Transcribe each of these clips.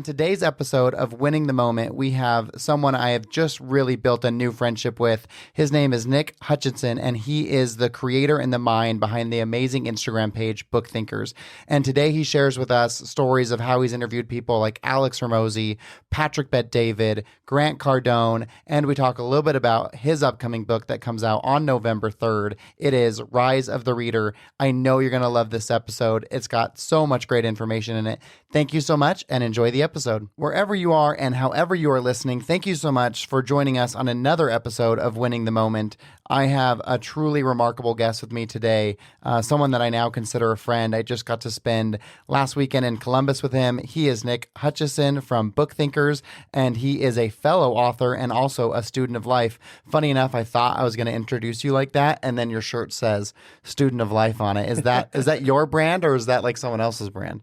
today's episode of Winning the Moment, we have someone I have just really built a new friendship with. His name is Nick Hutchison, and he is the creator and the mind behind the amazing Instagram page, BookThinkers. And today he shares with us stories of how he's interviewed people like Alex Hormozi, Patrick Bet-David, Grant Cardone, and we talk a little bit about his upcoming book that comes out on November 3rd. It is Rise of the Reader. I know you're going to love this episode. It's got so much great information in it. Thank you so much and enjoy the episode. Wherever you are and however you are listening, thank you so much for joining us on another episode of Winning the Moment. I have a truly remarkable guest with me today, someone that I now consider a friend. I just got to spend last weekend in Columbus with him. He is Nick Hutchison from BookThinkers, and he is a fellow author and also a student of life. Funny enough, I thought I was going to introduce you like that, and then your shirt says Student of Life on it. Is that your brand, or is that like someone else's brand?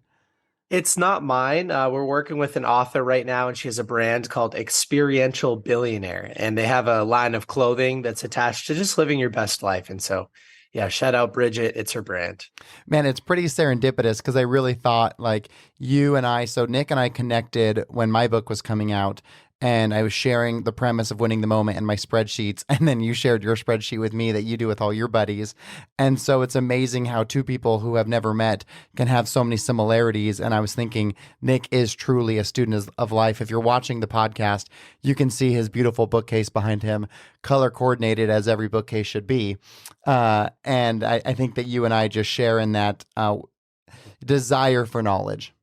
It's not mine. We're working with an author right now, and she has a brand called Experiential Billionaire, and they have a line of clothing that's attached to just living your best life. And so, yeah, shout out Bridget. It's her brand. Man, it's pretty serendipitous because I really thought like so Nick and I connected when my book was coming out. And I was sharing the premise of Winning the Moment in my spreadsheets. And then you shared your spreadsheet with me that you do with all your buddies. And so it's amazing how two people who have never met can have so many similarities. And I was thinking, Nick is truly a student of life. If you're watching the podcast, you can see his beautiful bookcase behind him, color coordinated as every bookcase should be. And I think that you and I just share in that desire for knowledge.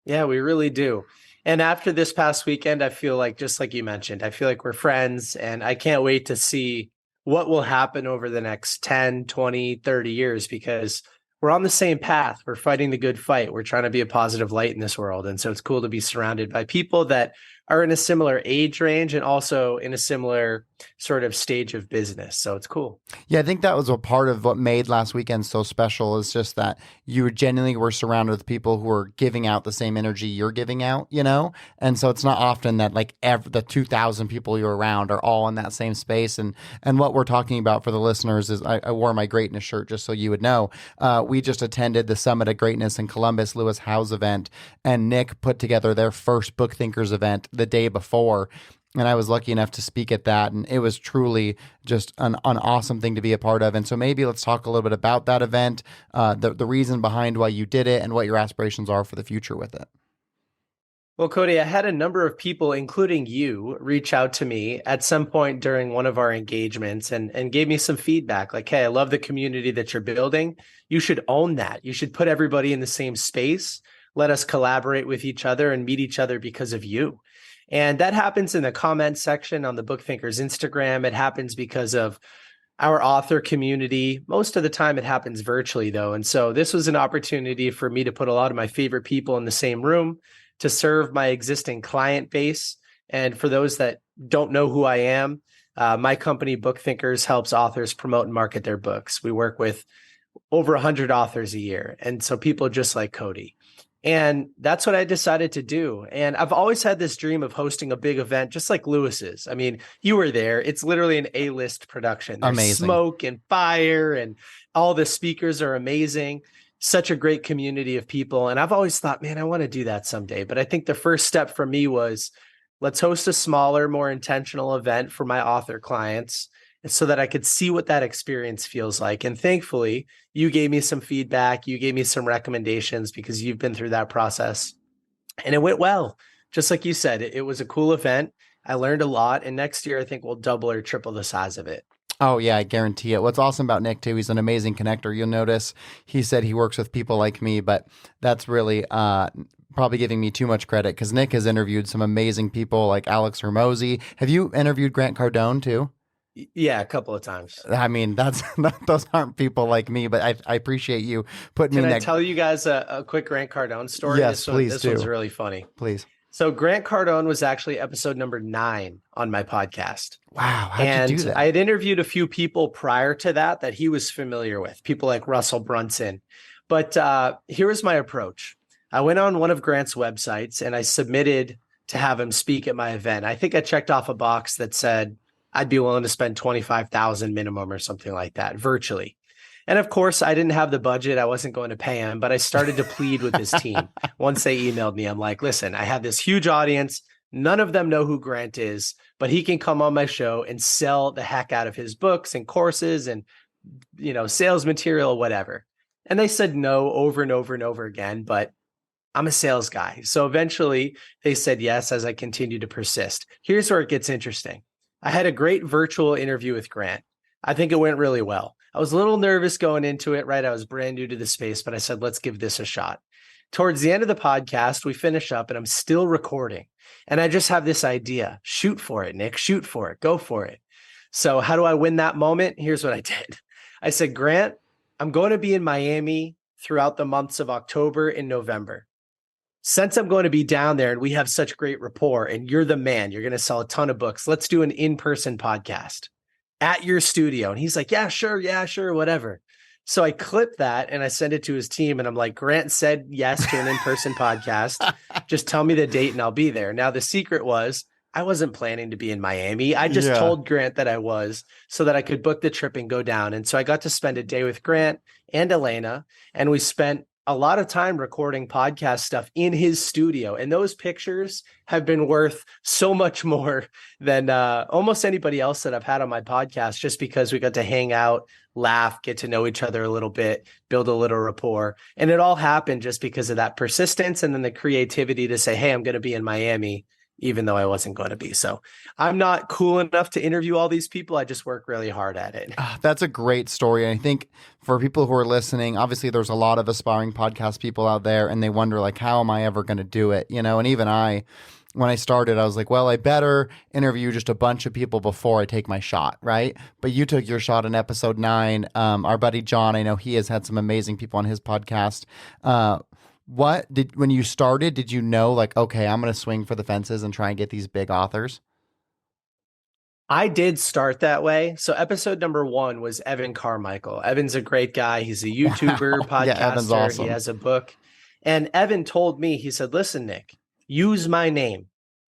Yeah, we really do. And after this past weekend, I feel like, just like you mentioned, I feel like we're friends, and I can't wait to see what will happen over the next 10, 20, 30 years, because we're on the same path. We're fighting the good fight. We're trying to be a positive light in this world. And so it's cool to be surrounded by people that are in a similar age range and also in a similar sort of stage of business. So it's cool. Yeah, I think that was a part of what made last weekend so special, is just that you genuinely were surrounded with people who were giving out the same energy you're giving out, you know? And so it's not often that like the 2,000 people you're around are all in that same space. And what we're talking about for the listeners is I wore my greatness shirt just so you would know. We just attended the Summit of Greatness in Columbus, Lewis Howe's event, and Nick put together their first BookThinkers event the day before. And I was lucky enough to speak at that. And it was truly just an awesome thing to be a part of. And so maybe let's talk a little bit about that event, the reason behind why you did it, and what your aspirations are for the future with it. Well, Cody, I had a number of people, including you, reach out to me at some point during one of our engagements and gave me some feedback like, hey, I love the community that you're building. You should own that. You should put everybody in the same space. Let us collaborate with each other and meet each other because of you. And that happens in the comment section on the BookThinkers Instagram. It happens because of our author community. Most of the time it happens virtually, though. And so this was an opportunity for me to put a lot of my favorite people in the same room to serve my existing client base. And for those that don't know who I am, my company, BookThinkers, helps authors promote and market their books. We work with over 100 authors a year. And so people just like Cody. And that's what I decided to do. And I've always had this dream of hosting a big event, just like Lewis's. I mean, you were there. It's literally an A-list production. There's amazing smoke and fire, and all the speakers are amazing. Such a great community of people. And I've always thought, man, I want to do that someday. But I think the first step for me was, let's host a smaller, more intentional event for my author clients, so that I could see what that experience feels like. And thankfully, you gave me some feedback. You gave me some recommendations because you've been through that process. And it went well. Just like you said, it was a cool event. I learned a lot. And next year, I think we'll double or triple the size of it. Oh, yeah, I guarantee it. What's awesome about Nick, too, he's an amazing connector. You'll notice he said he works with people like me, but that's really probably giving me too much credit, because Nick has interviewed some amazing people like Alex Hormozi. Have you interviewed Grant Cardone, too? Yeah, a couple of times. I mean, those aren't people like me, but I appreciate you putting me Can I tell you guys a quick Grant Cardone story? Yes, please do. This one's really funny. Please. So Grant Cardone was actually episode number 9 on my podcast. Wow. How'd you do that? I had interviewed a few people prior to that he was familiar with, people like Russell Brunson. But here was my approach. I went on one of Grant's websites and I submitted to have him speak at my event. I think I checked off a box that said I'd be willing to spend $25,000 minimum or something like that virtually. And of course, I didn't have the budget. I wasn't going to pay him, but I started to plead with his team. Once they emailed me, I'm like, listen, I have this huge audience. None of them know who Grant is, but he can come on my show and sell the heck out of his books and courses and, sales material, whatever. And they said no over and over and over again, but I'm a sales guy. So eventually they said yes as I continued to persist. Here's where it gets interesting. I had a great virtual interview with Grant. I think it went really well. I was a little nervous going into it, right? I was brand new to the space, but I said, let's give this a shot. Towards the end of the podcast, we finish up and I'm still recording. And I just have this idea. Shoot for it, Nick. Shoot for it. Go for it. So how do I win that moment? Here's what I did. I said, Grant, I'm going to be in Miami throughout the months of October and November. Since I'm going to be down there and we have such great rapport and you're the man, you're going to sell a ton of books. Let's do an in-person podcast at your studio. And he's like, yeah, sure, whatever. So I clipped that and I sent it to his team and I'm like, Grant said yes to an in-person podcast. Just tell me the date and I'll be there. Now, the secret was I wasn't planning to be in Miami. I just told Grant that I was so that I could book the trip and go down. And so I got to spend a day with Grant and Elena, and we spent a lot of time recording podcast stuff in his studio. And those pictures have been worth so much more than almost anybody else that I've had on my podcast, just because we got to hang out, laugh, get to know each other a little bit, build a little rapport. And it all happened just because of that persistence and then the creativity to say, hey, I'm going to be in Miami, even though I wasn't going to be. So I'm not cool enough to interview all these people. I just work really hard at it. That's a great story. And I think for people who are listening, obviously there's a lot of aspiring podcast people out there and they wonder like, how am I ever going to do it? And even when I started, I was like, well, I better interview just a bunch of people before I take my shot, right? But you took your shot in episode 9. Our buddy John, I know he has had some amazing people on his podcast. When you started, did you know like, okay, I'm going to swing for the fences and try and get these big authors? I did start that way. So episode number 1 was Evan Carmichael. Evan's a great guy. He's a YouTuber, podcaster. Yeah, Evan's awesome. He has a book. And Evan told me, he said, listen, Nick, use my name.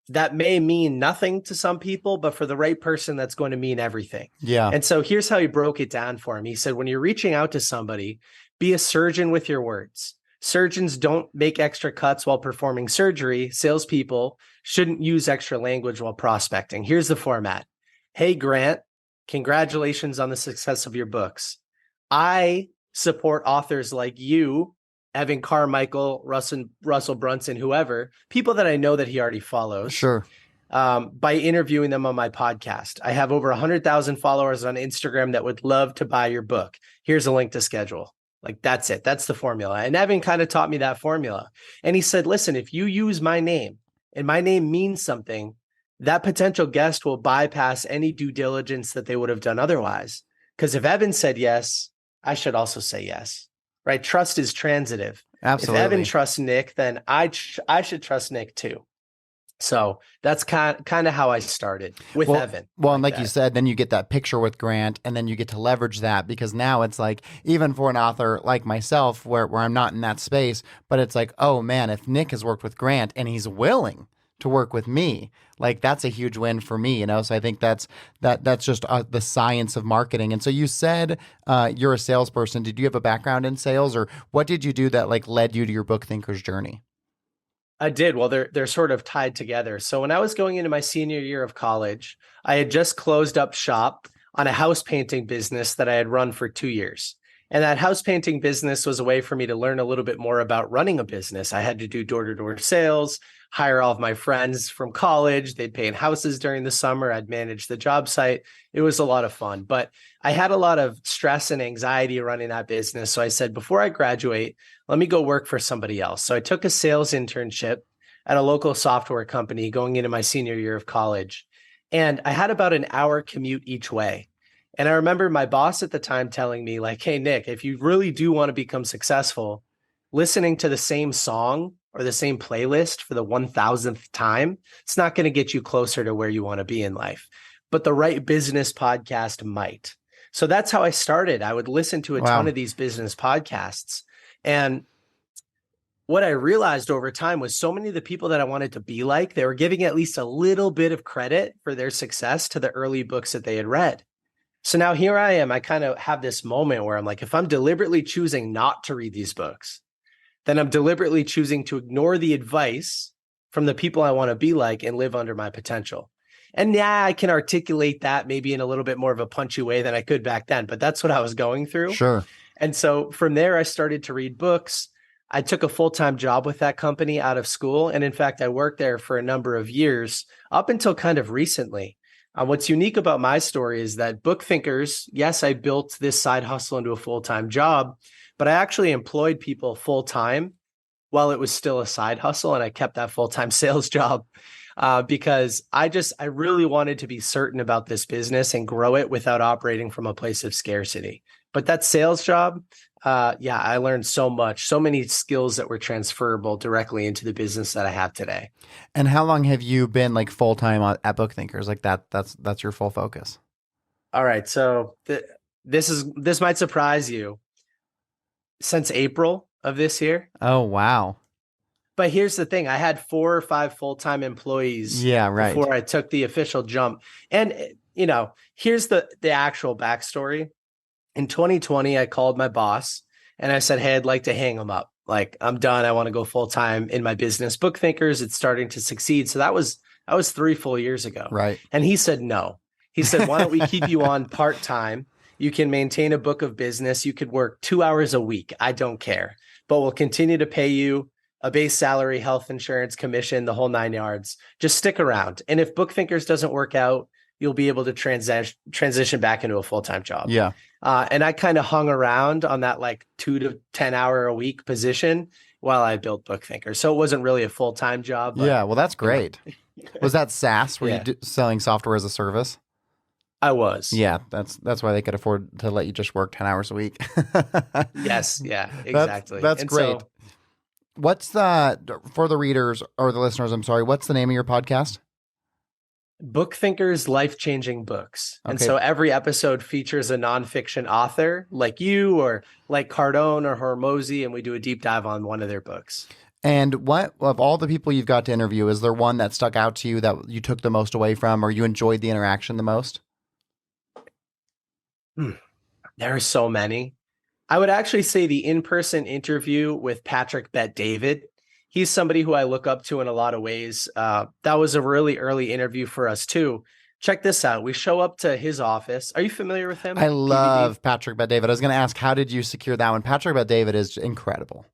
That may mean nothing to some people, but for the right person, that's going to mean everything. Yeah. And so here's how he broke it down for him. He said, when you're reaching out to somebody, be a surgeon with your words. Surgeons don't make extra cuts while performing surgery. Salespeople shouldn't use extra language while prospecting. Here's the format. Hey, Grant, congratulations on the success of your books. I support authors like you, Evan Carmichael, Russell Brunson, whoever, people that I know that he already follows. Sure. By interviewing them on my podcast. I have over 100,000 followers on Instagram that would love to buy your book. Here's a link to schedule. Like, that's it. That's the formula. And Evan kind of taught me that formula. And he said, listen, if you use my name and my name means something, that potential guest will bypass any due diligence that they would have done otherwise. Because if Evan said yes, I should also say yes, right? Trust is transitive. Absolutely. If Evan trusts Nick, then I should trust Nick too. So that's kind of how I started with Evan. Well, and like you said, then you get that picture with Grant and then you get to leverage that, because now it's like, even for an author like myself where I'm not in that space, but it's like, oh man, if Nick has worked with Grant and he's willing to work with me, like that's a huge win for me, So I think that's just the science of marketing. And so you said you're a salesperson. Did you have a background in sales, or what did you do that like led you to your BookThinkers journey? I did. Well, they're sort of tied together. So when I was going into my senior year of college, I had just closed up shop on a house painting business that I had run for 2 years. And that house painting business was a way for me to learn a little bit more about running a business. I had to do door-to-door sales, hire all of my friends from college. They'd paint houses during the summer. I'd manage the job site. It was a lot of fun, but I had a lot of stress and anxiety running that business. So I said, before I graduate, let me go work for somebody else. So I took a sales internship at a local software company going into my senior year of college. And I had about an hour commute each way. And I remember my boss at the time telling me like, hey, Nick, if you really do want to become successful, listening to the same song or the same playlist for the 1,000th time, it's not going to get you closer to where you want to be in life. But the right business podcast might. So that's how I started. I would listen to a ton of these business podcasts. And what I realized over time was so many of the people that I wanted to be like, they were giving at least a little bit of credit for their success to the early books that they had read. So now here I am. I kind of have this moment where I'm like, if I'm deliberately choosing not to read these books, then I'm deliberately choosing to ignore the advice from the people I want to be like and live under my potential. And yeah, I can articulate that maybe in a little bit more of a punchy way than I could back then, but that's what I was going through. Sure. And so from there, I started to read books. I took a full-time job with that company out of school. And in fact, I worked there for a number of years up until kind of recently. What's unique about my story is that BookThinkers, yes, I built this side hustle into a full-time job, but I actually employed people full-time while it was still a side hustle. And I kept that full-time sales job because I really wanted to be certain about this business and grow it without operating from a place of scarcity. But that sales job, I learned so much, so many skills that were transferable directly into the business that I have today. And how long have you been like full time at BookThinkers? Like that's your full focus. All right, so this might surprise you. Since April of this year. Oh, wow. But here's the thing. I had 4 or 5 full-time employees before I took the official jump. And, here's the actual backstory. In 2020, I called my boss and I said, hey, I'd like to hang him up. Like, I'm done. I want to go full-time in my business. BookThinkers, it's starting to succeed. So that was 3 full years ago. Right. And he said, no. He said, why don't we keep you on part-time? You can maintain a book of business. You could work 2 hours a week. I don't care, but we'll continue to pay you a base salary, health insurance, commission, the whole 9 yards. Just stick around. And if BookThinkers doesn't work out, you'll be able to transition back into a full-time job. Yeah. And I kind of hung around on that like 2 to 10 hour a week position while I built BookThinkers. So it wasn't really a full-time job. But, yeah. Well, that's great. Was that SaaS? Were Yeah. you selling software as a service? I was. Yeah, that's why they could afford to let you just work 10 hours a week. Yes, yeah, exactly. That's great. What's for the readers or the listeners, I'm sorry, what's the name of your podcast? BookThinkers Life-Changing Books. Okay. And so every episode features a nonfiction author like you or like Cardone or Hormozi, and we do a deep dive on one of their books. And what of all the people you've got to interview, is there one that stuck out to you that you took the most away from or you enjoyed the interaction the most? There are so many. I would actually say the in-person interview with Patrick Bet-David. He's somebody who I look up to in a lot of ways. That was a really early interview for us too. Check this out. We show up to his office. Are you familiar with him? I love Patrick Bet-David. I was going to ask, how did you secure that one? Patrick Bet-David is incredible.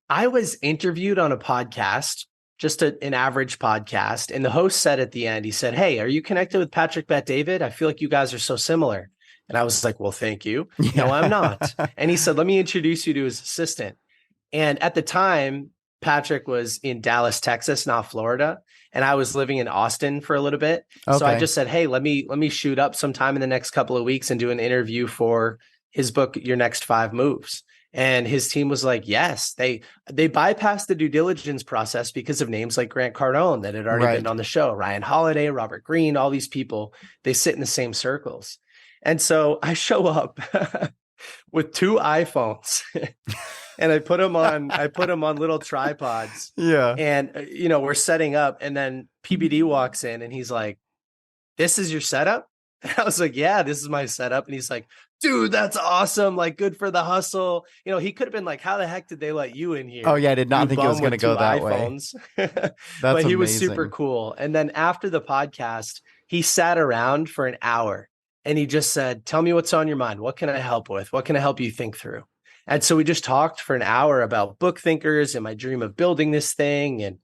I was interviewed on a podcast, just an average podcast. And the host said at the end, he said, hey, are you connected with Patrick Bet-David? I feel like you guys are so similar. And I was like, well, thank you. Yeah. No, I'm not. And he said, let me introduce you to his assistant. And at the time, Patrick was in Dallas, Texas, not Florida. And I was living in Austin for a little bit. Okay. So I just said, hey, let me shoot up sometime in the next couple of weeks and do an interview for his book, Your Next 5 Moves. And his team was like, yes, they bypassed the due diligence process because of names like Grant Cardone that had already been on the show, Ryan Holiday, Robert Greene, all these people, they sit in the same circles. And so I show up with 2 iPhones and I put them on little tripods. Yeah. And, we're setting up and then PBD walks in and he's like, this is your setup? And I was like, yeah, this is my setup. And he's like, dude, that's awesome. Like, good for the hustle. He could have been like, how the heck did they let you in here? Oh yeah. I did not think it was going to go that iPhones. Way. But he was super cool. And then after the podcast, he sat around for an hour. And he just said, tell me what's on your mind. What can I help with? What can I help you think through? And so we just talked for an hour about BookThinkers and my dream of building this thing. And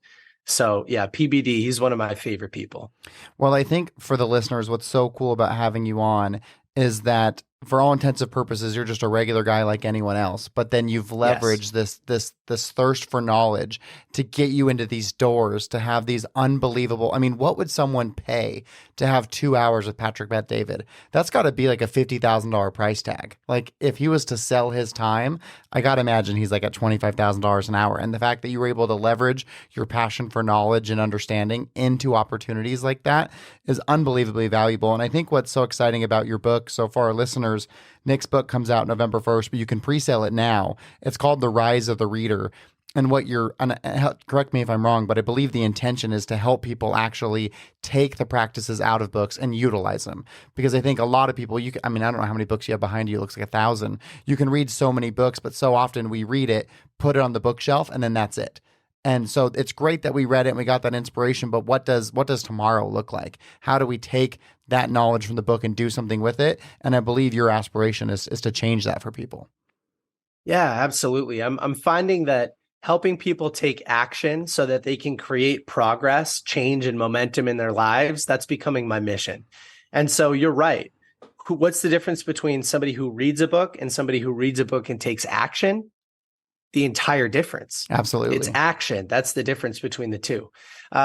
so, yeah, PBD, he's one of my favorite people. Well, I think for the listeners, what's so cool about having you on is that for all intents and purposes, you're just a regular guy like anyone else. But then you've leveraged this thirst for knowledge to get you into these doors, to have these unbelievable. I mean, what would someone pay to have 2 hours with Patrick Bet-David? That's got to be like a $50,000 price tag. Like if he was to sell his time, I got to imagine he's like at $25,000 an hour. And the fact that you were able to leverage your passion for knowledge and understanding into opportunities like that is unbelievably valuable. And I think what's so exciting about your book, so for our listeners, Nick's book comes out November 1st, but you can pre-sale it now. It's called The Rise of the Reader. And what you're, and correct me if I'm wrong, but I believe the intention is to help people actually take the practices out of books and utilize them. Because I think a lot of people, I mean, I don't know how many books you have behind you. It looks like 1,000. You can read so many books, but so often we read it, put it on the bookshelf, and then that's it. And so it's great that we read it and we got that inspiration, but what does tomorrow look like? How do we take that knowledge from the book and do something with it? And I believe your aspiration is to change that for people. Yeah, absolutely. I'm finding that helping people take action so that they can create progress, change, and momentum in their lives, that's becoming my mission. And so you're right. What's the difference between somebody who reads a book and somebody who reads a book and takes action? The entire difference. Absolutely. It's action. That's the difference between the two.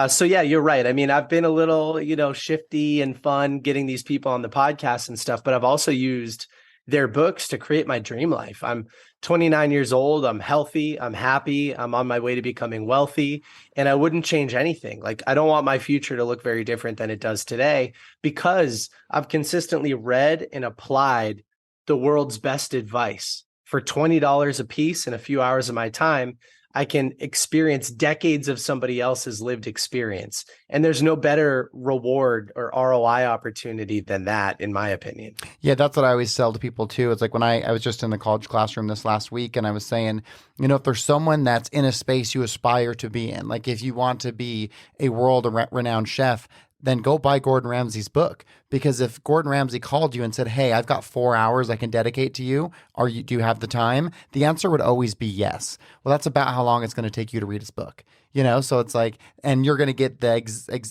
So yeah, you're right. I mean, I've been a little, shifty and fun getting these people on the podcast and stuff, but I've also used their books to create my dream life. I'm 29 years old. I'm healthy. I'm happy. I'm on my way to becoming wealthy, and I wouldn't change anything. Like, I don't want my future to look very different than it does today because I've consistently read and applied the world's best advice. For $20 a piece and a few hours of my time, I can experience decades of somebody else's lived experience. And there's no better reward or ROI opportunity than that, in my opinion. Yeah, that's what I always tell to people too. It's like when I was just in the college classroom this last week and I was saying, if there's someone that's in a space you aspire to be in, like if you want to be a world renowned chef, then go buy Gordon Ramsay's book. Because if Gordon Ramsay called you and said, "Hey, I've got 4 hours I can dedicate to you. Do you have the time?" The answer would always be yes. Well, that's about how long it's going to take you to read his book. So it's like, and you're going to get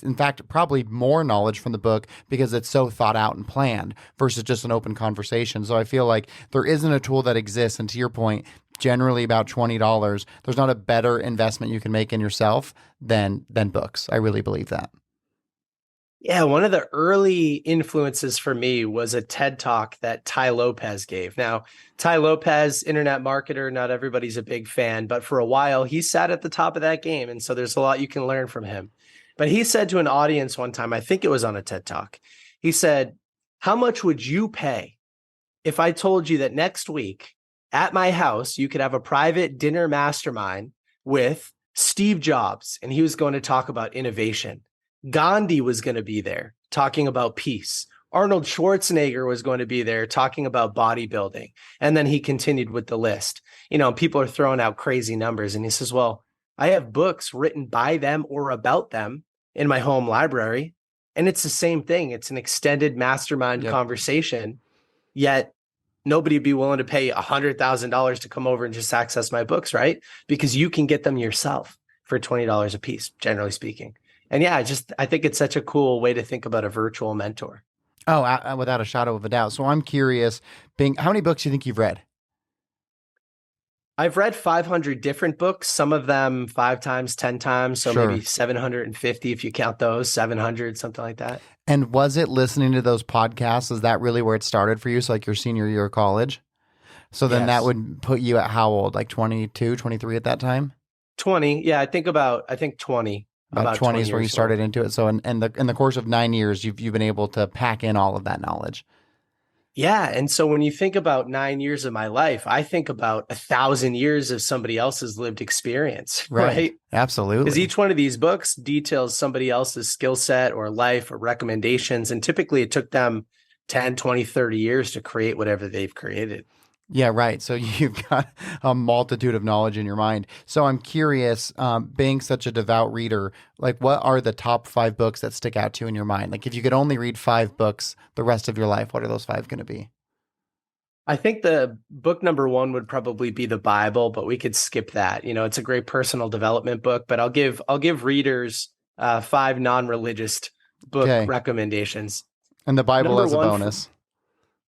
in fact, probably more knowledge from the book because it's so thought out and planned versus just an open conversation. So I feel like there isn't a tool that exists. And to your point, generally about $20, there's not a better investment you can make in yourself than books. I really believe that. Yeah, one of the early influences for me was a TED Talk that Tai Lopez gave. Now, Tai Lopez, internet marketer, not everybody's a big fan, but for a while he sat at the top of that game. And so there's a lot you can learn from him. But he said to an audience one time, I think it was on a TED Talk, he said, "How much would you pay if I told you that next week at my house, you could have a private dinner mastermind with Steve Jobs, and he was going to talk about innovation. Gandhi was going to be there talking about peace. Arnold Schwarzenegger was going to be there talking about bodybuilding." And then he continued with the list. People are throwing out crazy numbers. And he says, "Well, I have books written by them or about them in my home library. And it's the same thing. It's an extended mastermind conversation. Yet nobody would be willing to pay $100,000 to come over and just access my books, right? Because you can get them yourself for $20 a piece, generally speaking." And yeah, I think it's such a cool way to think about a virtual mentor. Oh, without a shadow of a doubt. So I'm curious, how many books do you think you've read? I've read 500 different books, some of them 5 times, 10 times. So Sure. maybe 750 if you count those, 700, something like that. And was it listening to those podcasts? Is that really where it started for you? So like your senior year of college? So then that Yes. would put you at how old? Like 22, 23 at that time? 20. Yeah, I think 20. About 20 is where you years started old. into it. So in the course of 9 years, you've been able to pack in all of that knowledge. Yeah. And so when you think about 9 years of my life, I think about 1,000 years of somebody else's lived experience, right? Absolutely. Because each one of these books details somebody else's skill set or life or recommendations. And typically it took them 10, 20, 30 years to create whatever they've created. Yeah, right. So you've got a multitude of knowledge in your mind. So I'm curious, being such a devout reader, like what are the top 5 books that stick out to you in your mind? Like if you could only read 5 books the rest of your life, what are those 5 going to be? I think the book number 1 would probably be the Bible, but we could skip that. It's a great personal development book, but I'll give readers 5 non-religious book Okay. recommendations. And the Bible Number as a 1 bonus.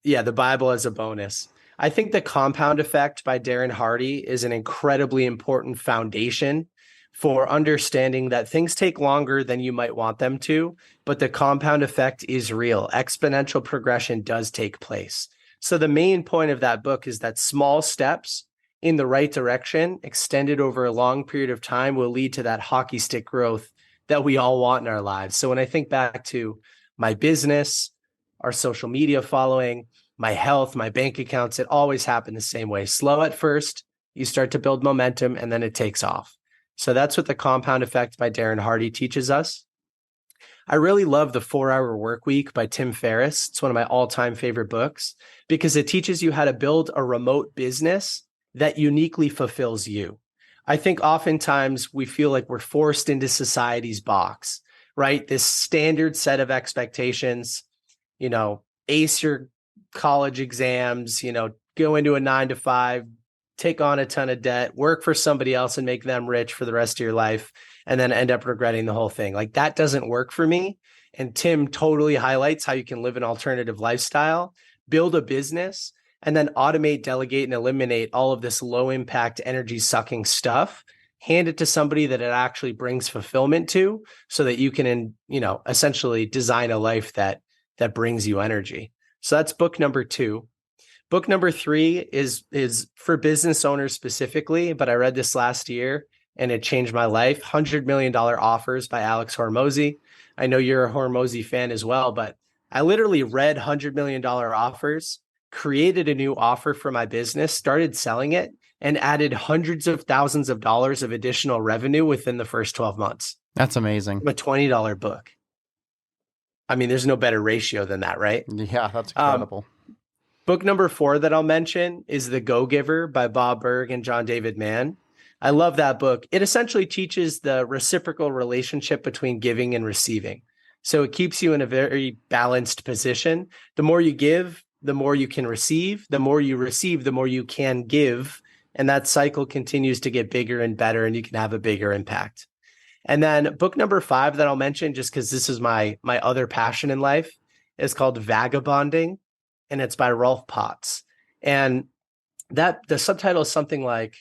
Yeah, the Bible as a bonus. I think The Compound Effect by Darren Hardy is an incredibly important foundation for understanding that things take longer than you might want them to, but the compound effect is real. Exponential progression does take place. So the main point of that book is that small steps in the right direction, extended over a long period of time, will lead to that hockey stick growth that we all want in our lives. So when I think back to my business, our social media following, my health, my bank accounts, it always happened the same way. Slow at first, you start to build momentum, and then it takes off. So that's what the compound effect by Darren Hardy teaches us. I really love The 4-Hour Workweek by Tim Ferriss. It's one of my all-time favorite books because it teaches you how to build a remote business that uniquely fulfills you. I think oftentimes we feel like we're forced into society's box, right? This standard set of expectations, ace your college exams, go into a 9 to 5, take on a ton of debt, work for somebody else and make them rich for the rest of your life, and then end up regretting the whole thing. Like, that doesn't work for me. And Tim totally highlights how you can live an alternative lifestyle, build a business, and then automate, delegate, and eliminate all of this low impact, energy sucking stuff. Hand it to somebody that it actually brings fulfillment to, so that you can, essentially design a life that brings you energy. So that's book number 2. Book number 3 is for business owners specifically, but I read this last year and it changed my life. $100 Million Offers by Alex Hormozi. I know you're a Hormozi fan as well, but I literally read $100 Million Offers, created a new offer for my business, started selling it, and added hundreds of thousands of dollars of additional revenue within the first 12 months. That's amazing. A $20 book. I mean, there's no better ratio than that, right? Yeah, that's incredible. Book number 4 that I'll mention is The Go-Giver by Bob Burg and John David Mann. I love that book. It essentially teaches the reciprocal relationship between giving and receiving. So it keeps you in a very balanced position. The more you give, the more you can receive. The more you receive, the more you can give. And that cycle continues to get bigger and better, and you can have a bigger impact. And then book number 5 that I'll mention, just because this is my other passion in life, is called Vagabonding. And it's by Rolf Potts. And the subtitle is something like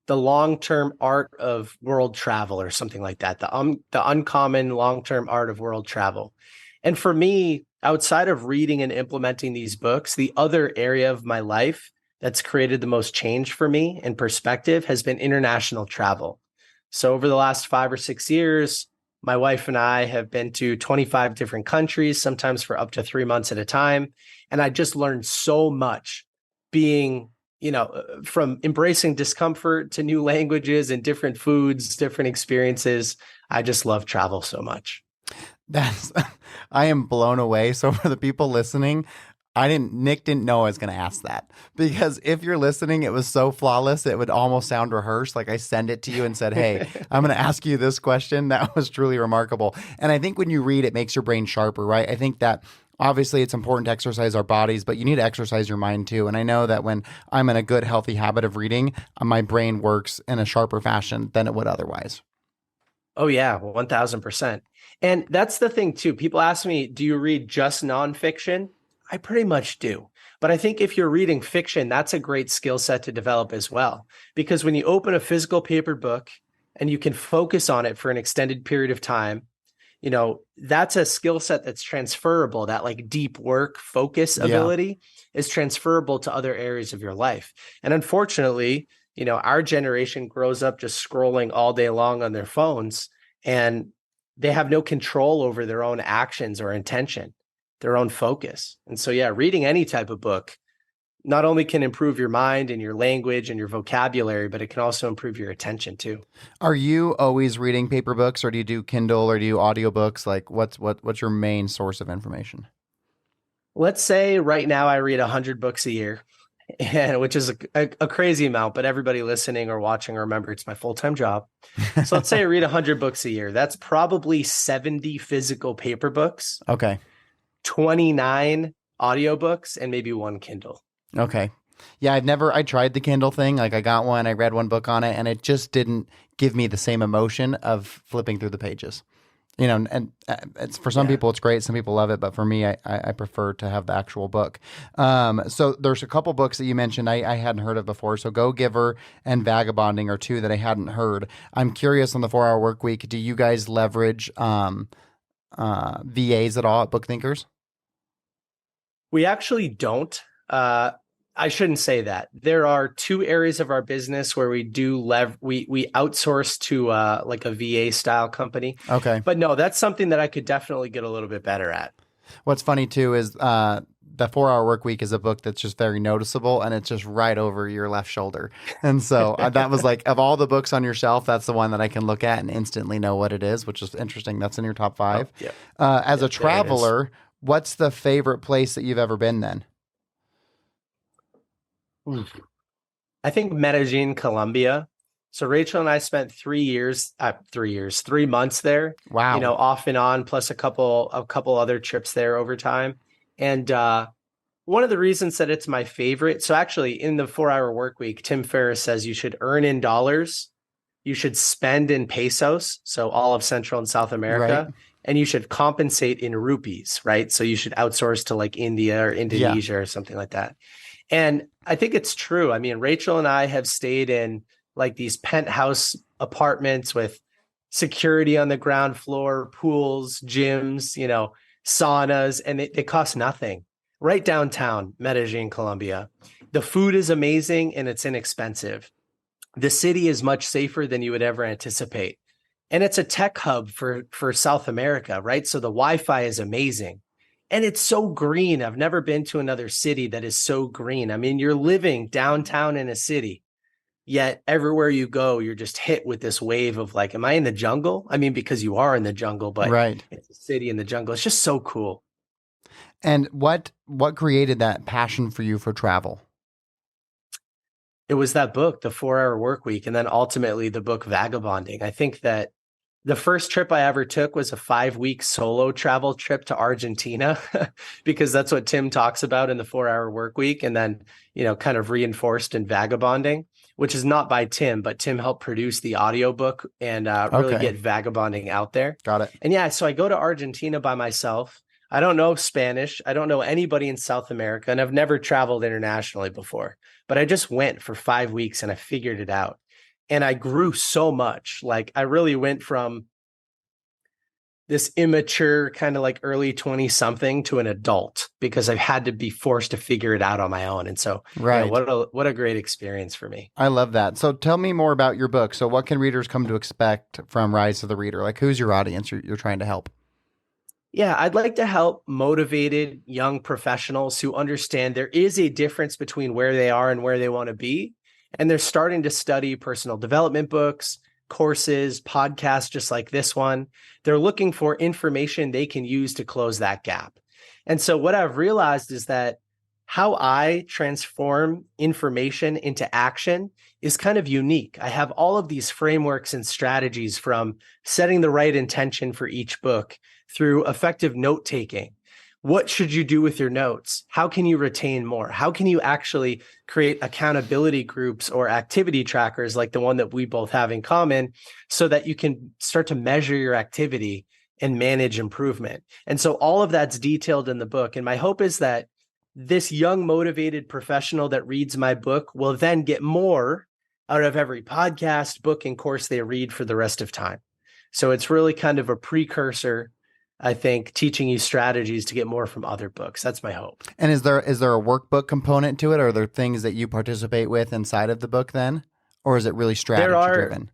The Long-Term Art of World Travel, or something like that. The Uncommon Long-Term Art of World Travel. And for me, outside of reading and implementing these books, the other area of my life that's created the most change for me in perspective has been international travel. So over the last 5 or 6 years, my wife and I have been to 25 different countries, sometimes for up to 3 months at a time. And I just learned so much being, from embracing discomfort to new languages and different foods, different experiences. I just love travel so much. I am blown away. So for the people listening, Nick didn't know I was going to ask that, because if you're listening, it was so flawless, it would almost sound rehearsed. Like I send it to you and said, hey, I'm going to ask you this question. That was truly remarkable. And I think when you read, it makes your brain sharper, right? I think that obviously it's important to exercise our bodies, but you need to exercise your mind too. And I know that when I'm in a good, healthy habit of reading, my brain works in a sharper fashion than it would otherwise. Oh yeah, 1000%. And that's the thing too. People ask me, do you read just nonfiction? I pretty much do. But I think if you're reading fiction, that's a great skill set to develop as well. Because when you open a physical paper book and you can focus on it for an extended period of time, that's a skill set that's transferable. That like deep work focus ability is transferable to other areas of your life. And unfortunately, our generation grows up just scrolling all day long on their phones, and they have no control over their own actions or intention, their own focus. And so, reading any type of book not only can improve your mind and your language and your vocabulary, but it can also improve your attention too. Are you always reading paper books, or do you do Kindle, or do you audiobooks? Like what's your main source of information? Let's say right now I read 100 books a year, and which is a crazy amount, but everybody listening or watching, remember, it's my full-time job. So let's say I read 100 books a year. That's probably 70 physical paper books. Okay. 29 audiobooks, and maybe 1 Kindle. Okay. Yeah, I tried the Kindle thing. Like I got one, I read one book on it, and it just didn't give me the same emotion of flipping through the pages. And it's for some people it's great, some people love it, but for me, I prefer to have the actual book. So there's a couple books that you mentioned I hadn't heard of before. So Go-Giver and Vagabonding are 2 that I hadn't heard. I'm curious, on the 4-Hour Workweek, do you guys leverage VAs at all at BookThinkers? We actually don't. I shouldn't say that. There are 2 areas of our business where we do we outsource to like a VA style company. Okay. But no, that's something that I could definitely get a little bit better at. What's funny too is the 4 Hour Work Week is a book that's just very noticeable, and it's just right over your left shoulder. And so that was like, of all the books on your shelf, that's the one that I can look at and instantly know what it is, which is interesting. That's in your top five. Oh, yeah. As a traveler, what's the favorite place that you've ever been then? I think Medellin, Colombia. So Rachel and I spent 3 months there, Wow. off and on, plus a couple other trips there over time. And one of the reasons that it's my favorite, so actually in the 4 Hour Work Week, Tim Ferriss says you should earn in dollars, you should spend in pesos, so all of Central and South America, Right. and you should compensate in rupees, right? So you should outsource to like India or Indonesia or something like that. And I think it's true. I mean, Rachel and I have stayed in like these penthouse apartments with security on the ground floor, pools, gyms, saunas, and they cost nothing. Right downtown, Medellin, Colombia. The food is amazing and it's inexpensive. The city is much safer than you would ever anticipate. And it's a tech hub for South America, right? So the Wi-Fi is amazing. And it's so green. I've never been to another city that is so green. I mean, you're living downtown in a city, yet everywhere you go, you're just hit with this wave of like, am I in the jungle? I mean, because you are in the jungle, but Right. It's a city in the jungle. It's just so cool. And what created that passion for you for travel? It was that book, The 4 Hour Work Week, and then ultimately the book Vagabonding. I think that the first trip I ever took was a 5-week solo travel trip to Argentina because that's what Tim talks about in the 4 Hour Work Week. And then, kind of reinforced in Vagabonding, which is not by Tim, but Tim helped produce the audiobook and really get Vagabonding out there. Got it. And yeah, so I go to Argentina by myself. I don't know Spanish. I don't know anybody in South America, and I've never traveled internationally before, but I just went for 5 weeks and I figured it out. And I grew so much. Like I really went from this immature kind of like early 20 something to an adult because I've had to be forced to figure it out on my own. And so right. What a great experience for me. I love that. So tell me more about your book. So what can readers come to expect from Rise of the Reader? Like who's your audience you're trying to help? Yeah, I'd like to help motivated young professionals who understand there is a difference between where they are and where they want to be. And they're starting to study personal development books, courses, podcasts, just like this one. They're looking for information they can use to close that gap. And so what I've realized is that how I transform information into action is kind of unique. I have all of these frameworks and strategies from setting the right intention for each book through effective note taking. What should you do with your notes? How can you retain more? How can you actually create accountability groups or activity trackers like the one that we both have in common so that you can start to measure your activity and manage improvement? And so all of that's detailed in the book. And my hope is that this young, motivated professional that reads my book will then get more out of every podcast, book, and course they read for the rest of time. So it's really kind of a precursor, I think, teaching you strategies to get more from other books. That's my hope. And is there a workbook component to it? Are there things that you participate with inside of the book then? Or is it really strategy driven?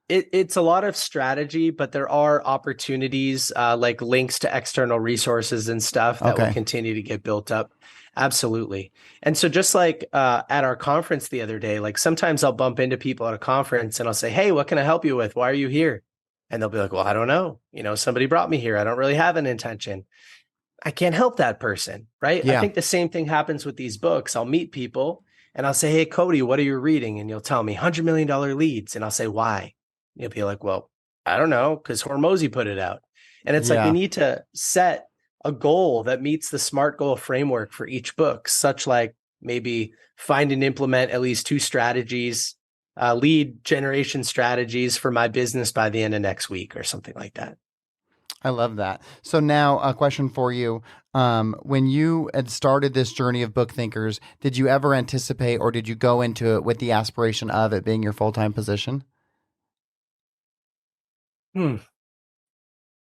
It's a lot of strategy, but there are opportunities like links to external resources and stuff that will continue to get built up. Absolutely. And so just like at our conference the other day, like sometimes I'll bump into people at a conference and I'll say, hey, what can I help you with? Why are you here? And they'll be like, well, I don't know. Somebody brought me here. I don't really have an intention. I can't help that person, right? Yeah. I think the same thing happens with these books. I'll meet people and I'll say, hey, Cody, what are you reading? And you'll tell me $100 million leads. And I'll say, why? You'll be like, well, I don't know, because Hormozi put it out. And it's like, we need to set a goal that meets the SMART goal framework for each book, such like maybe find and implement at least 2 strategies, lead generation strategies for my business by the end of next week or something like that. I love that. So now a question for you. When you had started this journey of BookThinkers, did you ever anticipate or did you go into it with the aspiration of it being your full-time position?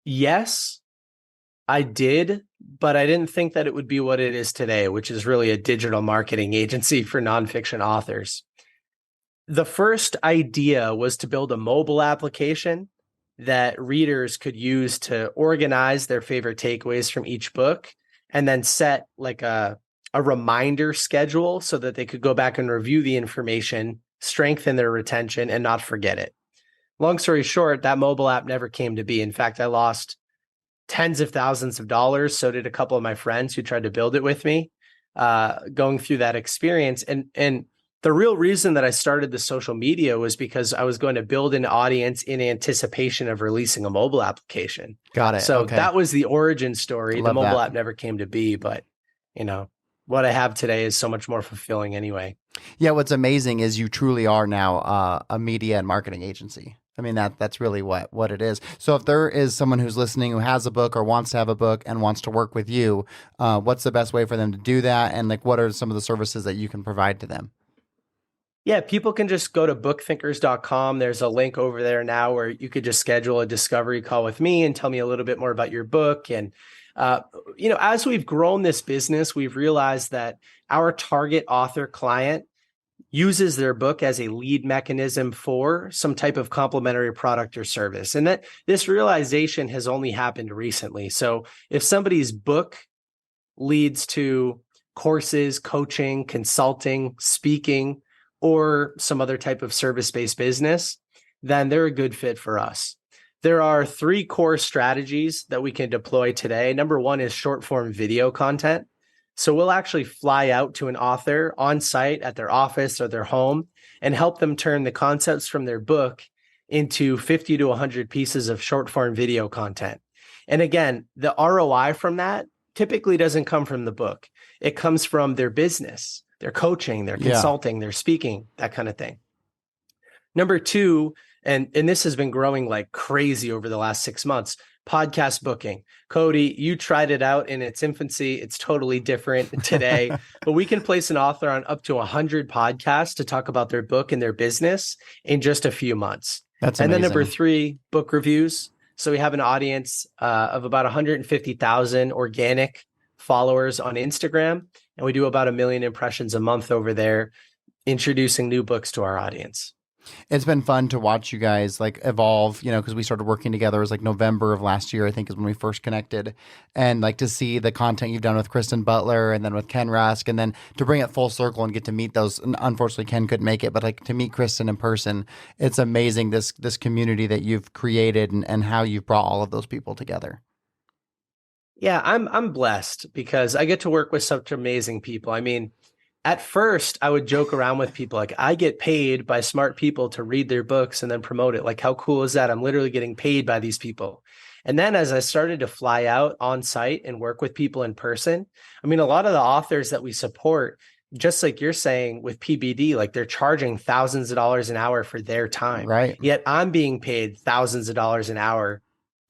Yes, I did, but I didn't think that it would be what it is today, which is really a digital marketing agency for nonfiction authors. The first idea was to build a mobile application that readers could use to organize their favorite takeaways from each book and then set like a a reminder schedule so that they could go back and review the information, strengthen their retention, and not forget it. Long story short, that mobile app never came to be. In fact, I lost tens of thousands of dollars. So did a couple of my friends who tried to build it with me, going through that experience. And the real reason that I started the social media was because I was going to build an audience in anticipation of releasing a mobile application. Got it. So Okay. that was the origin story. The Love mobile that. app never came to be, but what I have today is so much more fulfilling anyway. Yeah, what's amazing is you truly are now a media and marketing agency. I mean, that's really what it is. So if there is someone who's listening who has a book or wants to have a book and wants to work with you, what's the best way for them to do that? And like, what are some of the services that you can provide to them? Yeah, people can just go to bookthinkers.com. There's a link over there now where you could just schedule a discovery call with me and tell me a little bit more about your book. And, as we've grown this business, we've realized that our target author client uses their book as a lead mechanism for some type of complementary product or service. And that this realization has only happened recently. So if somebody's book leads to courses, coaching, consulting, speaking, or some other type of service-based business, then they're a good fit for us. There are 3 core strategies that we can deploy today. Number 1 is short form video content. So we'll actually fly out to an author on site at their office or their home and help them turn the concepts from their book into 50 to 100 pieces of short form video content. And again, the ROI from that typically doesn't come from the book. It comes from their business, their coaching, their consulting, their speaking, that kind of thing. Number 2, and this has been growing like crazy over the last 6 months, podcast booking. Cody, you tried it out in its infancy. It's totally different today, but we can place an author on up to 100 podcasts to talk about their book and their business in just a few months. That's amazing. amazing. And then number 3, book reviews. So we have an audience of about 150,000 organic followers on Instagram, and we do about 1 million impressions a month over there, introducing new books to our audience. It's been fun to watch you guys like evolve, because we started working together. It was like November of last year, I think, is when we first connected. And like to see the content you've done with Kristen Butler and then with Ken Rusk, and then to bring it full circle and get to meet those. Unfortunately, Ken couldn't make it, but like to meet Kristen in person, it's amazing this community that you've created and how you've brought all of those people together. Yeah, I'm blessed because I get to work with such amazing people. I mean, at first, I would joke around with people like, I get paid by smart people to read their books and then promote it. Like, how cool is that? I'm literally getting paid by these people. And then as I started to fly out on site and work with people in person, I mean, a lot of the authors that we support, just like you're saying with PBD, like they're charging thousands of dollars an hour for their time. Right. Yet I'm being paid thousands of dollars an hour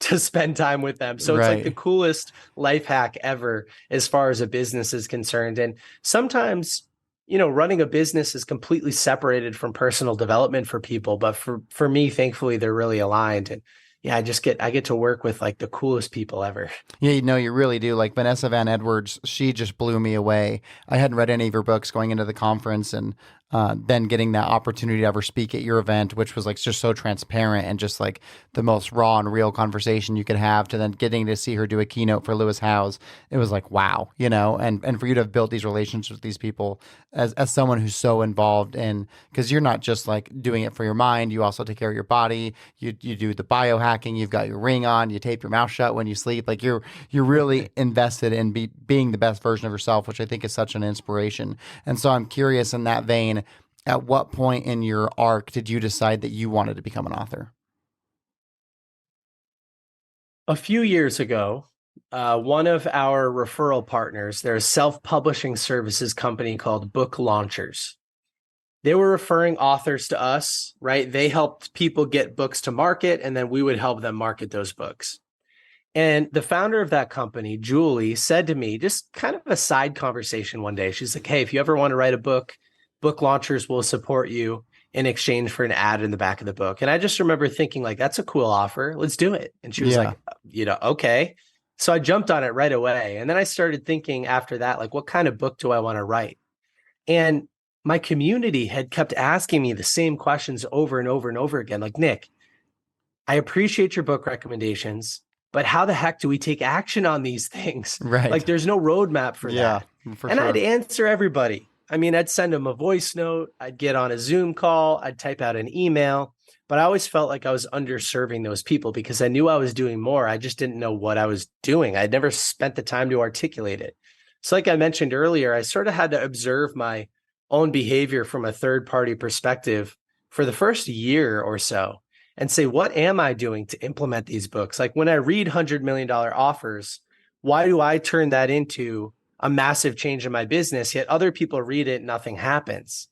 to spend time with them. So it's like the coolest life hack ever as far as a business is concerned. And sometimes, running a business is completely separated from personal development for people. But for me, thankfully, they're really aligned. And yeah, I get to work with like the coolest people ever. Yeah, you really do. Like Vanessa Van Edwards, she just blew me away. I hadn't read any of her books going into the conference, and then getting that opportunity to ever speak at your event, which was like just so transparent and just like the most raw and real conversation you could have, to then getting to see her do a keynote for Lewis Howes. It was like, wow, and for you to have built these relationships with these people as someone who's so involved in, because you're not just like doing it for your mind, you also take care of your body. You do the biohacking, you've got your ring on, you tape your mouth shut when you sleep. Like you're really invested in being the best version of yourself, which I think is such an inspiration. And so I'm curious in that vein, at what point in your arc did you decide that you wanted to become an author? A few years ago, one of our referral partners, there's a self-publishing services company called Book Launchers. They were referring authors to us, right? They helped people get books to market, and then we would help them market those books. And the founder of that company, Julie, said to me, just kind of a side conversation one day, she's like, hey, if you ever want to write a book, Book Launchers will support you in exchange for an ad in the back of the book. And I just remember thinking like, that's a cool offer. Let's do it. And she was like, okay. So I jumped on it right away. And then I started thinking after that, like, what kind of book do I want to write? And my community had kept asking me the same questions over and over and over again. Like, Nick, I appreciate your book recommendations, but how the heck do we take action on these things? Right. Like, there's no roadmap for that. For And I'd sure. answer everybody. I mean, I'd send them a voice note, I'd get on a Zoom call, I'd type out an email, but I always felt like I was underserving those people because I knew I was doing more. I just didn't know what I was doing. I'd never spent the time to articulate it. So, like I mentioned earlier, I sort of had to observe my own behavior from a third party perspective for the first year or so and say, what am I doing to implement these books? Like when I read $100 million offers, why do I turn that into a massive change in my business, yet other people read it, nothing happens?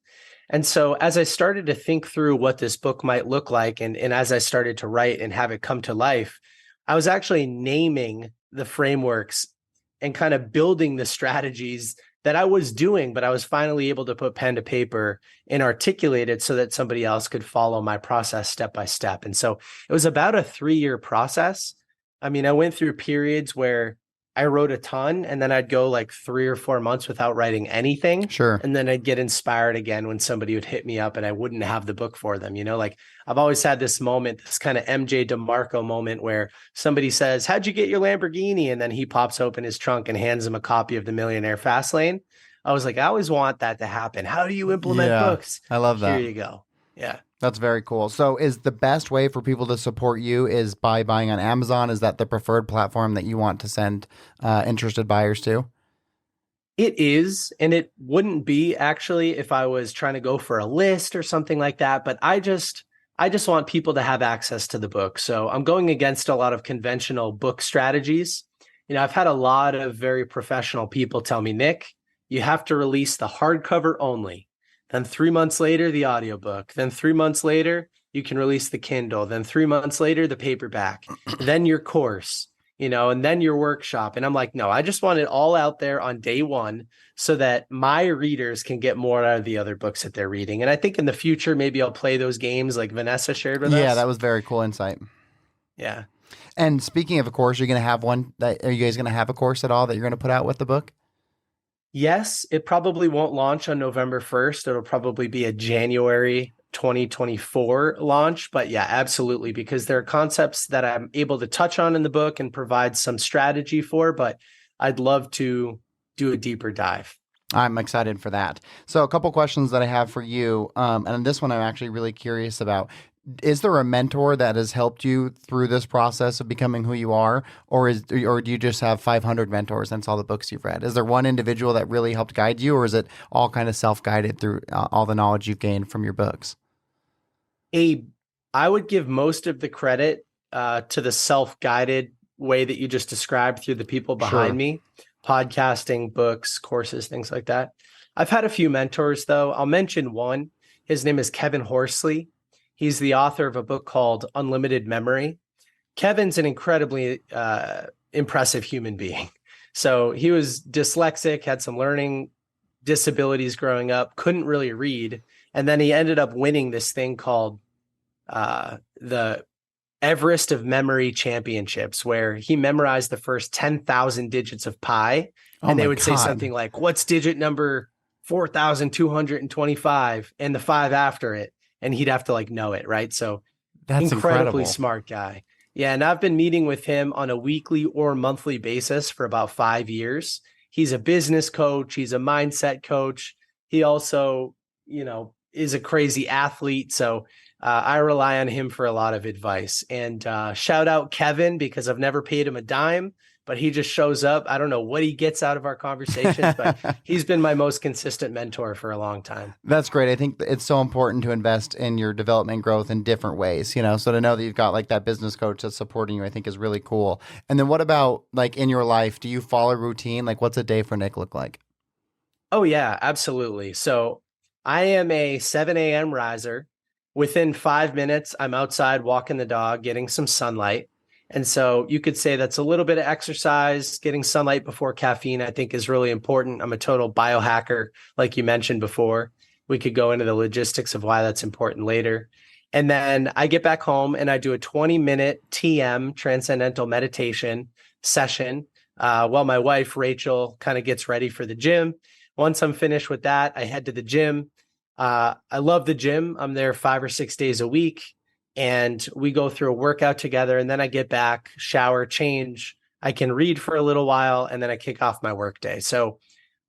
And so as I started to think through what this book might look like, and as I started to write and have it come to life, I was actually naming the frameworks and kind of building the strategies that I was doing, but I was finally able to put pen to paper and articulate it so that somebody else could follow my process step by step. And so it was about a 3-year process. I mean, I went through periods where I wrote a ton and then I'd go like 3 or 4 months without writing anything. Sure. And then I'd get inspired again when somebody would hit me up and I wouldn't have the book for them. You know, like I've always had this moment, this kind of MJ DeMarco moment where somebody says, "How'd you get your Lamborghini?" And then he pops open his trunk and hands him a copy of The Millionaire Fastlane. I was like, I always want that to happen. How do you implement Yeah, books? I love Here that. you go. Yeah. That's very cool. So is the best way for people to support you is by buying on Amazon? Is that the preferred platform that you want to send interested buyers to? It is, and it wouldn't be actually if I was trying to go for a list or something like that, but I just want people to have access to the book. So I'm going against a lot of conventional book strategies. You know, I've had a lot of very professional people tell me, "Nick, you have to release the hardcover only. Then 3 months later, the audiobook. Then 3 months later, you can release the Kindle. Then 3 months later, the paperback. Then your course, and then your workshop." And I'm like, no, I just want it all out there on day one so that my readers can get more out of the other books that they're reading. And I think in the future, maybe I'll play those games like Vanessa shared with Yeah, us. that was very cool insight. Yeah. And speaking of a course, you're going to have one are you guys going to have a course at all that you're going to put out with the book? Yes, it probably won't launch on November 1st. It'll probably be a January 2024 launch. But yeah, absolutely, because there are concepts that I'm able to touch on in the book and provide some strategy for, but I'd love to do a deeper dive. I'm excited for that. So a couple questions that I have for you, and this one I'm actually really curious about. Is there a mentor that has helped you through this process of becoming who you are, or do you just have 500 mentors and it's all the books you've read? Is there one individual that really helped guide you, or is it all kind of self-guided through all the knowledge you've gained from your books? I would give most of the credit to the self-guided way that you just described through the people behind Sure. me, podcasting, books, courses, things like that. I've had a few mentors, though. I'll mention one. His name is Kevin Horsley. He's the author of a book called Unlimited Memory. Kevin's an incredibly impressive human being. So he was dyslexic, had some learning disabilities growing up, couldn't really read. And then he ended up winning this thing called the Everest of Memory Championships, where he memorized the first 10,000 digits of pi. Oh And they my would say God. something like, "What's digit number 4,225?" and the five after it. And he'd have to like know it, right? So That's incredibly incredible. smart guy. Yeah. And I've been meeting with him on a weekly or monthly basis for about 5 years. He's a business coach. He's a mindset coach. He also, is a crazy athlete. So I rely on him for a lot of advice. And shout out Kevin, because I've never paid him a dime, but he just shows up. I don't know what he gets out of our conversations, but he's been my most consistent mentor for a long time. That's great. I think it's so important to invest in your development and growth in different ways, so to know that you've got like that business coach that's supporting you, I think is really cool. And then what about like in your life, do you follow routine? Like what's a day for Nick look like? Oh, yeah, absolutely. So I am a 7 a.m. riser. Within 5 minutes, I'm outside walking the dog, getting some sunlight. And so you could say that's a little bit of exercise. Getting sunlight before caffeine, I think, is really important. I'm a total biohacker, like you mentioned before. We could go into the logistics of why that's important later. And then I get back home and I do a 20-minute TM, transcendental meditation session, while my wife, Rachel, kind of gets ready for the gym. Once I'm finished with that, I head to the gym. I love the gym. I'm there 5 or 6 days a week, and we go through a workout together. And then I get back, shower, change. I can read for a little while, and then I kick off my workday. So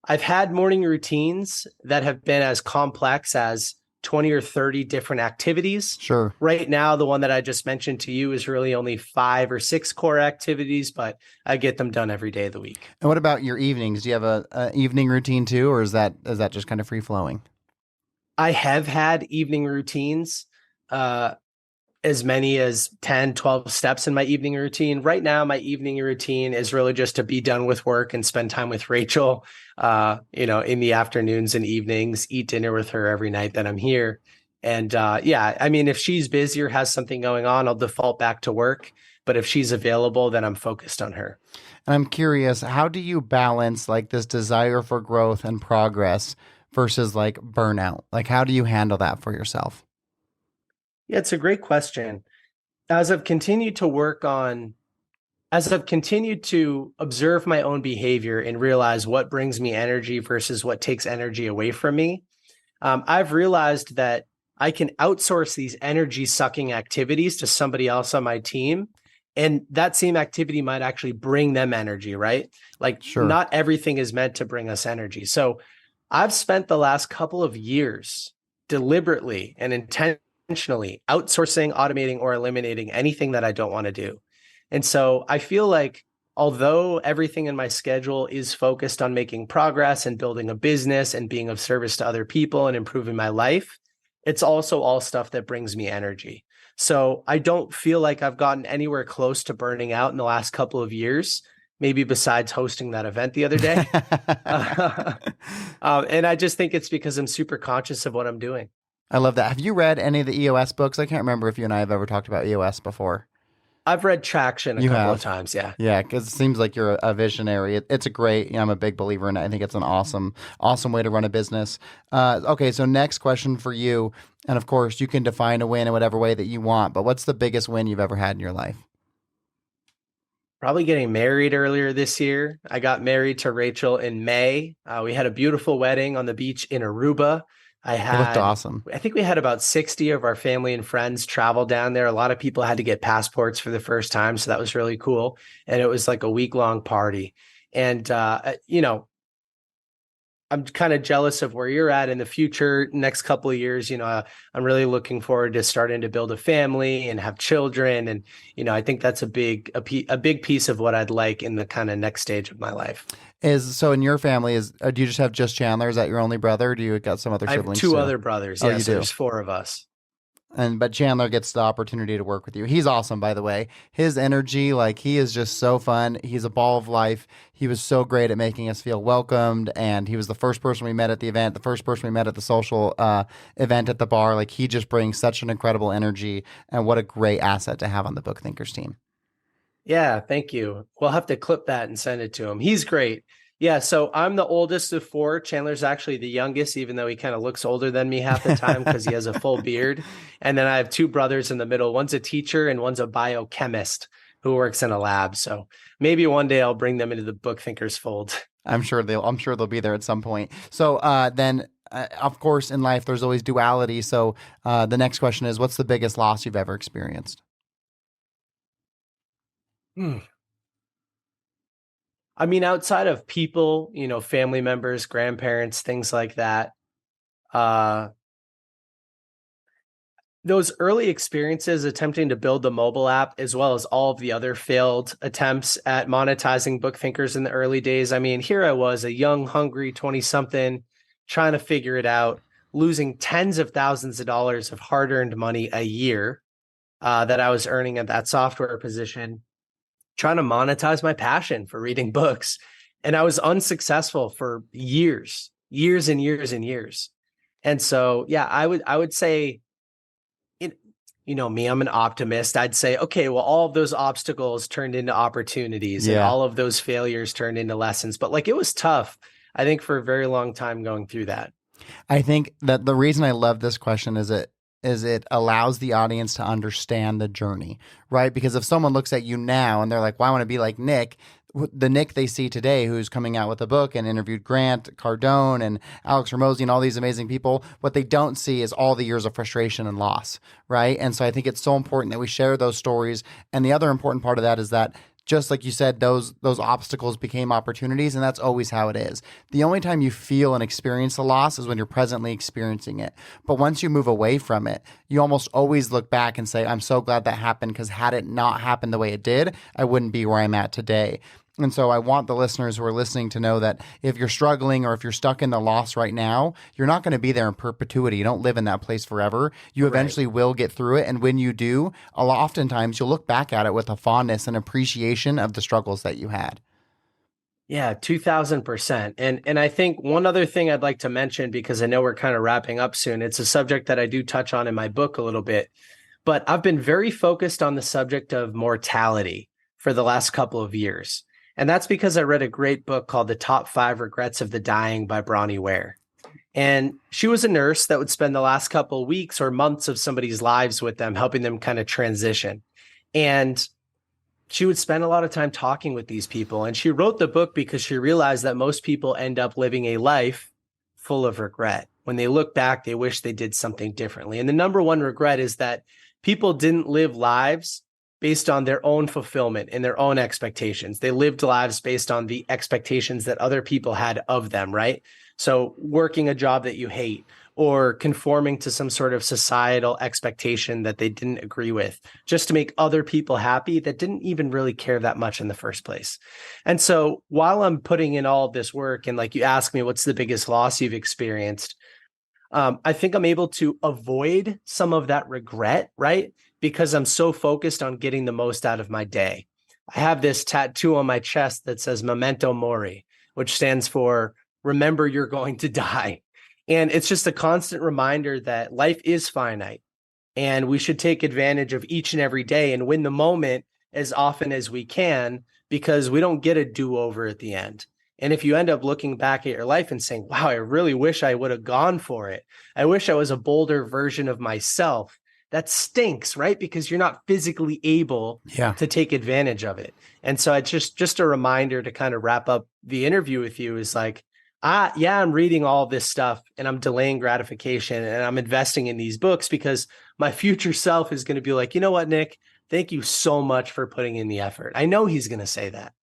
I've had morning routines that have been as complex as 20 or 30 different activities. Sure. Right now, the one that I just mentioned to you is really only 5 or 6 core activities, but I get them done every day of the week. And what about your evenings? Do you have a evening routine too, or is that just kind of free flowing? I have had evening routines. As many as 10, 12 steps in my evening routine. Right now, my evening routine is really just to be done with work and spend time with Rachel, in the afternoons and evenings, eat dinner with her every night that I'm here. And yeah, I mean, if she's busy or has something going on, I'll default back to work. But if she's available, then I'm focused on her. And I'm curious, how do you balance like this desire for growth and progress versus like burnout? Like, how do you handle that for yourself? Yeah, it's a great question. As I've continued to work on as I've continued to observe my own behavior and realize what brings me energy versus what takes energy away from me, I've realized that I can outsource these energy sucking activities to somebody else on my team. And that same activity might actually bring them energy, right? Like, Sure. not everything is meant to bring us energy. So I've spent the last couple of years deliberately and intentionally outsourcing, automating, or eliminating anything that I don't want to do. And so I feel like although everything in my schedule is focused on making progress and building a business and being of service to other people and improving my life, it's also all stuff that brings me energy. So I don't feel like I've gotten anywhere close to burning out in the last couple of years, maybe besides hosting that event the other day. And I just think it's because I'm super conscious of what I'm doing. I love that. Have you read any of the EOS books? I can't remember if you and I have ever talked about EOS before. I've read Traction a You couple of have. times. Yeah. Yeah, because it seems like you're a visionary. It's a great, I'm a big believer in it. I think it's an awesome, awesome way to run a business. Okay, so next question for you. And of course, you can define a win in whatever way that you want, but what's the biggest win you've ever had in your life? Probably getting married earlier this year. I got married to Rachel in May. We had a beautiful wedding on the beach in Aruba. It looked awesome. I think we had about 60 of our family and friends travel down there. A lot of people had to get passports for the first time. So that was really cool. And it was like a week-long party. And, I'm kind of jealous of where you're at in the future, next couple of years. I'm really looking forward to starting to build a family and have children. And, I think that's a big piece of what I'd like in the kind of next stage of my life. Is so in your family, do you just have just Chandler? Is that your only brother? Or do you got some other I have siblings two too? other brothers. Oh, Yeah, you so do. there's 4 of us. But Chandler gets the opportunity to work with you. He's awesome, by the way. His energy, like he is just so fun. He's a ball of life. He was so great at making us feel welcomed, and he was the first person we met at the event, the first person we met at the social event at the bar. Like he just brings such an incredible energy, and what a great asset to have on the Book Thinkers team. Yeah, thank you. We'll have to clip that and send it to him. He's great. Yeah, so I'm the oldest of 4. Chandler's actually the youngest, even though he kind of looks older than me half the time because he has a full beard. And then I have 2 brothers in the middle. One's a teacher and one's a biochemist who works in a lab. So maybe one day I'll bring them into the Book Thinkers fold. I'm sure they'll be there at some point. So then, of course, in life there's always duality. So the next question is, what's the biggest loss you've ever experienced? Hmm. I mean, outside of people, family members, grandparents, things like that, uh, those early experiences attempting to build the mobile app, as well as all of the other failed attempts at monetizing Book Thinkers in the early days. I mean, here I was, a young, hungry 20 something, trying to figure it out, losing tens of thousands of dollars of hard earned money a year that I was earning at that software position, trying to monetize my passion for reading books. And I was unsuccessful for years and years and years. And so, yeah, I would say, me, I'm an optimist. I'd say, okay, well, all of those obstacles turned into opportunities and Yeah. all of those failures turned into lessons. But like, it was tough, I think, for a very long time going through that. I think that the reason I love this question is it allows the audience to understand the journey, right? Because if someone looks at you now and they're like, well, I want to be like Nick, the Nick they see today who's coming out with a book and interviewed Grant Cardone and Alex Hormozi and all these amazing people, what they don't see is all the years of frustration and loss, right? And so I think it's so important that we share those stories. And the other important part of that is that just like you said, those obstacles became opportunities, and that's always how it is. The only time you feel and experience the loss is when you're presently experiencing it. But once you move away from it, you almost always look back and say, I'm so glad that happened, because had it not happened the way it did, I wouldn't be where I'm at today. And so I want the listeners who are listening to know that if you're struggling or if you're stuck in the loss right now, you're not going to be there in perpetuity. You don't live in that place forever. You eventually will get through it. And when you do, oftentimes you'll look back at it with a fondness and appreciation of the struggles that you had. Yeah, 2000%. And I think one other thing I'd like to mention, because I know we're kind of wrapping up soon, it's a subject that I do touch on in my book a little bit, but I've been very focused on the subject of mortality for the last couple of years. And that's because I read a great book called The Top 5 Regrets of the Dying by Bronnie Ware. And she was a nurse that would spend the last couple of weeks or months of somebody's lives with them, helping them kind of transition. And she would spend a lot of time talking with these people. And she wrote the book because she realized that most people end up living a life full of regret. When they look back, they wish they did something differently. And the number one regret is that people didn't live lives based on their own fulfillment and their own expectations. They lived lives based on the expectations that other people had of them, right? So working a job that you hate, or conforming to some sort of societal expectation that they didn't agree with, just to make other people happy that didn't even really care that much in the first place. And so while I'm putting in all of this work, and like you ask me, what's the biggest loss you've experienced? I think I'm able to avoid some of that regret, right? Because I'm so focused on getting the most out of my day. I have this tattoo on my chest that says Memento Mori, which stands for remember you're going to die. And it's just a constant reminder that life is finite and we should take advantage of each and every day and win the moment as often as we can, because we don't get a do-over at the end. And if you end up looking back at your life and saying, wow, I really wish I would have gone for it. I wish I was a bolder version of myself. That stinks, right? Because you're not physically able to take advantage of it. And so it's just a reminder to kind of wrap up the interview with you is like, I'm reading all this stuff and I'm delaying gratification and I'm investing in these books because my future self is going to be like, you know what, Nick, thank you so much for putting in the effort. I know he's going to say that.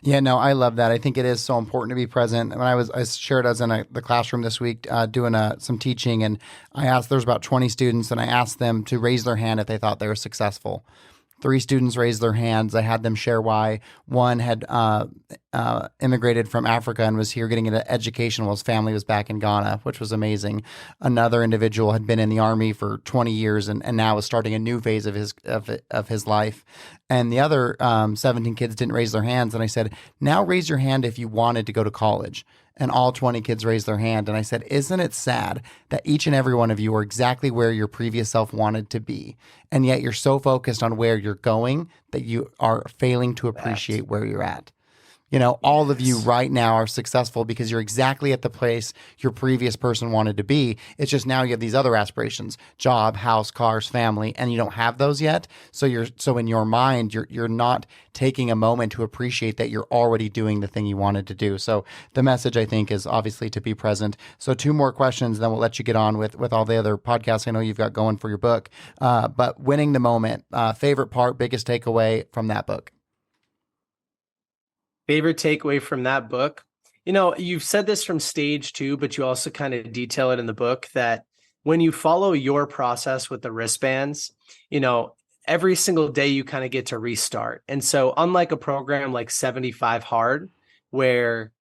Yeah, no, I love that. I think it is so important to be present. When I shared, I was in the classroom this week doing some teaching, and there's about 20 students, and I asked them to raise their hand if they thought they were successful. 3 students raised their hands. I had them share why. One had immigrated from Africa and was here getting an education while his family was back in Ghana, which was amazing. Another individual had been in the Army for 20 years and now is starting a new phase of his life. And the other 17 kids didn't raise their hands. And I said, now raise your hand if you wanted to go to college. And all 20 kids raised their hand. And I said, isn't it sad that each and every one of you are exactly where your previous self wanted to be? And yet you're so focused on where you're going that you are failing to appreciate where you're at. You know, all of you right now are successful because you're exactly at the place your previous person wanted to be. It's just now you have these other aspirations, job, house, cars, family, and you don't have those yet. So in your mind, you're not taking a moment to appreciate that you're already doing the thing you wanted to do. So the message, I think, is obviously to be present. So 2 more questions, then we'll let you get on with all the other podcasts I know you've got going for your book. But winning the moment, favorite part, biggest takeaway from that book? Favorite takeaway from that book? You know, you've said this from stage 2, but you also kind of detail it in the book that when you follow your process with the wristbands, you know, every single day you kind of get to restart. And so unlike a program like 75 Hard, where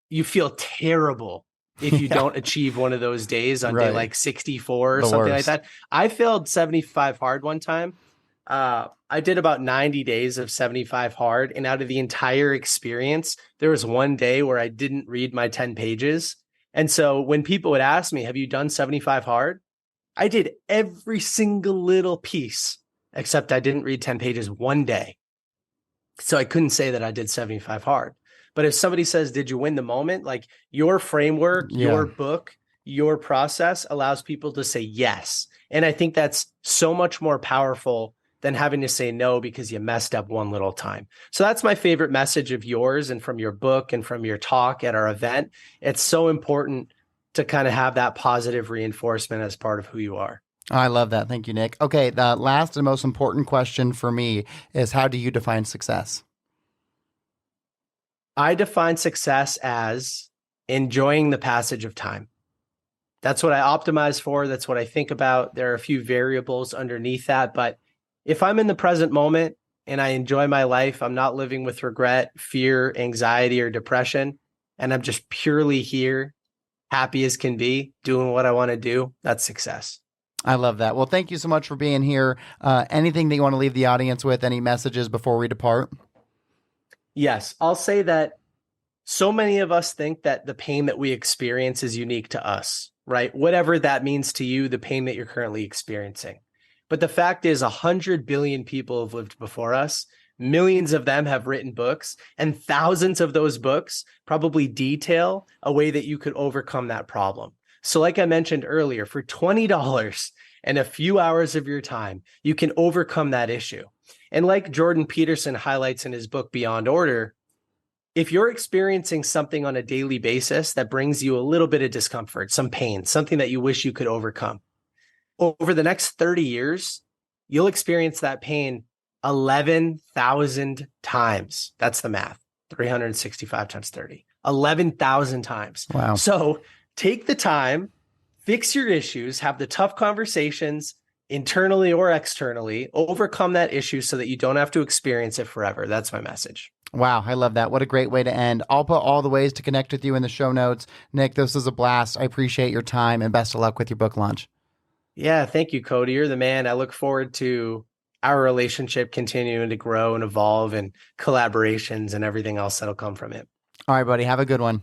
you feel terrible if you don't achieve one of those days on day like 64 or something like that. I failed 75 Hard one time. I did about 90 days of 75 Hard. And out of the entire experience, there was one day where I didn't read my 10 pages. And so when people would ask me, have you done 75 Hard? I did every single little piece, except I didn't read 10 pages one day. So I couldn't say that I did 75 Hard. But if somebody says, did you win the moment? Like your framework, your book, your process allows people to say yes. And I think that's so much more powerful than having to say no because you messed up one little time. So that's my favorite message of yours and from your book and from your talk at our event. It's so important to kind of have that positive reinforcement as part of who you are. I love that. Thank you, Nick. Okay, the last and most important question for me is, how do you define success? I define success as enjoying the passage of time. That's what I optimize for. That's what I think about. There are a few variables underneath that. But if I'm in the present moment and I enjoy my life, I'm not living with regret, fear, anxiety, or depression, and I'm just purely here, happy as can be, doing what I want to do, that's success. I love that. Well, thank you so much for being here. Anything that you want to leave the audience with, any messages before we depart? Yes, I'll say that so many of us think that the pain that we experience is unique to us, right? Whatever that means to you, the pain that you're currently experiencing. But the fact is, 100 billion people have lived before us. Millions of them have written books, and thousands of those books probably detail a way that you could overcome that problem. So like I mentioned earlier, for $20 and a few hours of your time, you can overcome that issue. And like Jordan Peterson highlights in his book, Beyond Order, if you're experiencing something on a daily basis that brings you a little bit of discomfort, some pain, something that you wish you could overcome, over the next 30 years, you'll experience that pain 11,000 times. That's the math. 365 times 30. 11,000 times. Wow. So take the time, fix your issues, have the tough conversations internally or externally, overcome that issue so that you don't have to experience it forever. That's my message. Wow, I love that. What a great way to end. I'll put all the ways to connect with you in the show notes. Nick, this was a blast. I appreciate your time and best of luck with your book launch. Yeah, thank you, Cody. You're the man. I look forward to our relationship continuing to grow and evolve and collaborations and everything else that'll come from it. All right, buddy. Have a good one.